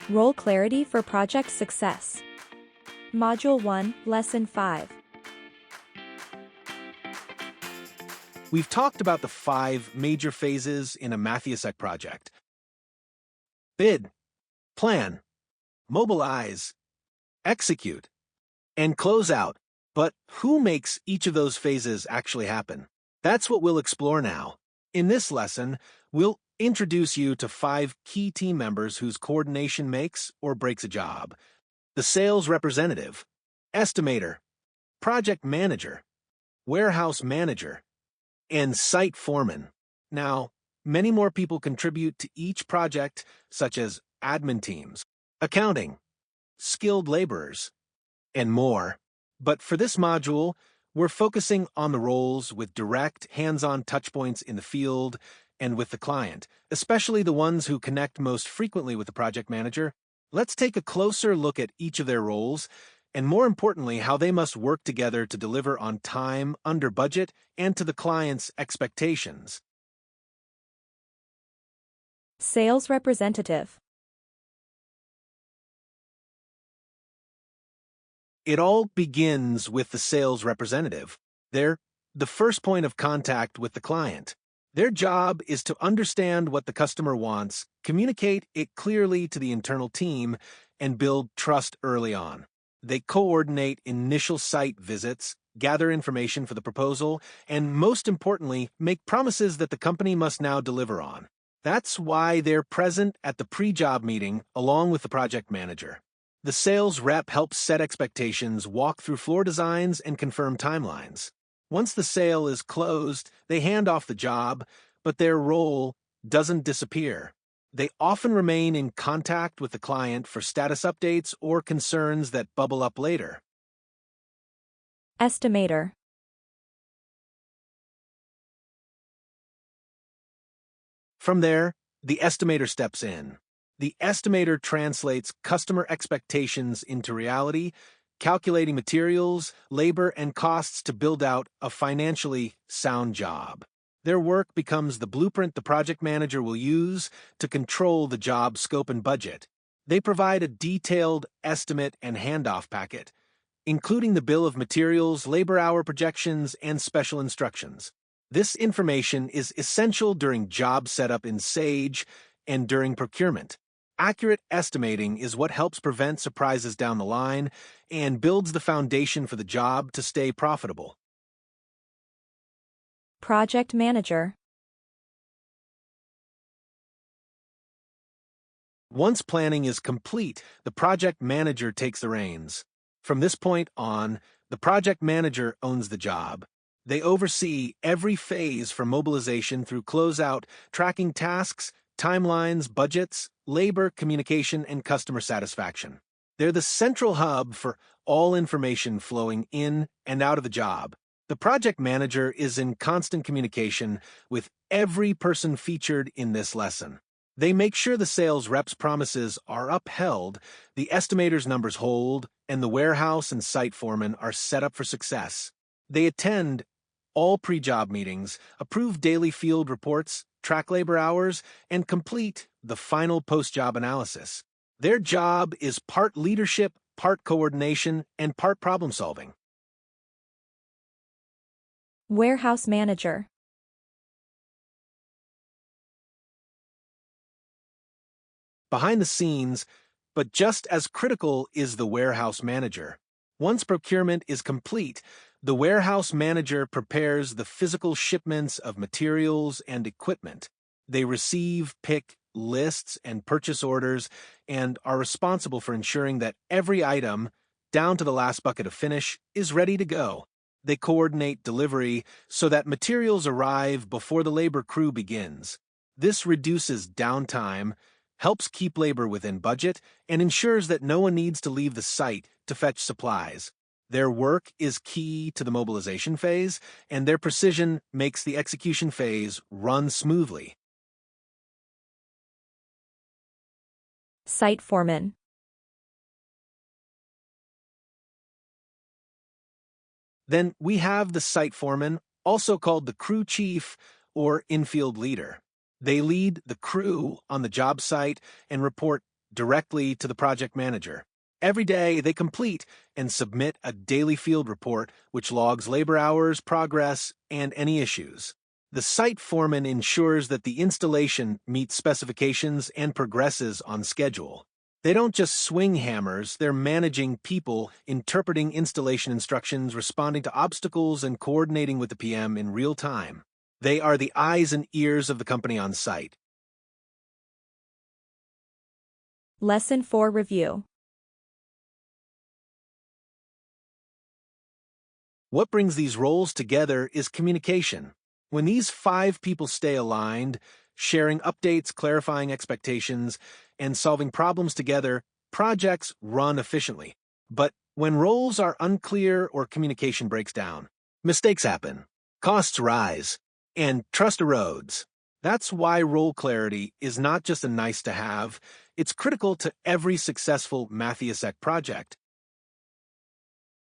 Role clarity for project success. Module 1, Lesson 5. We've talked about the 5 major phases in a Mathusek project. Bid, plan, mobilize, execute, and close out. But who makes each of those phases actually happen? That's what we'll explore now. In this lesson, we'll introduce you to 5 key team members whose coordination makes or breaks a job. The sales representative, estimator, project manager, warehouse manager, and site foreman. Now, many more people contribute to each project, such as admin teams, accounting, skilled laborers, and more. But for this module, we're focusing on the roles with direct, hands-on touchpoints in the field and with the client, especially the ones who connect most frequently with the project manager. Let's take a closer look at each of their roles, and more importantly, how they must work together to deliver on time, under budget, and to the client's expectations. Sales representative. It all begins with the sales representative. They're the first point of contact with the client. Their job is to understand what the customer wants, communicate it clearly to the internal team, and build trust early on. They coordinate initial site visits, gather information for the proposal, and most importantly, make promises that the company must now deliver on. That's why they're present at the pre-job meeting along with the project manager. The sales rep helps set expectations, walk through floor designs, and confirm timelines. Once the sale is closed, they hand off the job, but their role doesn't disappear. They often remain in contact with the client for status updates or concerns that bubble up later. Estimator. From there, the estimator steps in. The estimator translates customer expectations into reality, calculating materials, labor, and costs to build out a financially sound job. Their work becomes the blueprint the project manager will use to control the job scope and budget. They provide a detailed estimate and handoff packet, including the bill of materials, labor hour projections, and special instructions. This information is essential during job setup in Sage and during procurement. Accurate estimating is what helps prevent surprises down the line and builds the foundation for the job to stay profitable. Project manager. Once planning is complete, the project manager takes the reins. From this point on, the project manager owns the job. They oversee every phase from mobilization through closeout, tracking tasks, timelines, budgets, labor, communication, and customer satisfaction. They're the central hub for all information flowing in and out of the job. The project manager is in constant communication with every person featured in this lesson. They make sure the sales rep's promises are upheld, the estimator's numbers hold, and the warehouse and site foreman are set up for success. They attend all pre-job meetings, approve daily field reports, track labor hours, and complete the final post-job analysis. Their job is part leadership, part coordination, and part problem-solving. Warehouse manager. Behind the scenes, but just as critical is the warehouse manager. Once procurement is complete, the warehouse manager prepares the physical shipments of materials and equipment. They receive, pick lists and purchase orders and are responsible for ensuring that every item, down to the last bucket of finish, is ready to go. They coordinate delivery so that materials arrive before the labor crew begins. This reduces downtime, helps keep labor within budget, and ensures that no one needs to leave the site to fetch supplies. Their work is key to the mobilization phase, and their precision makes the execution phase run smoothly. Site foreman. Then we have the site foreman, also called the crew chief or infield leader. They lead the crew on the job site and report directly to the project manager. Every day, they complete and submit a daily field report which logs labor hours, progress, and any issues. The site foreman ensures that the installation meets specifications and progresses on schedule. They don't just swing hammers, they're managing people, interpreting installation instructions, responding to obstacles, and coordinating with the PM in real time. They are the eyes and ears of the company on site. Lesson 4 Review. What brings these roles together is communication. When these 5 people stay aligned, sharing updates, clarifying expectations, and solving problems together, projects run efficiently. But when roles are unclear or communication breaks down, mistakes happen, costs rise, and trust erodes. That's why role clarity is not just a nice to have, it's critical to every successful Mathusek project.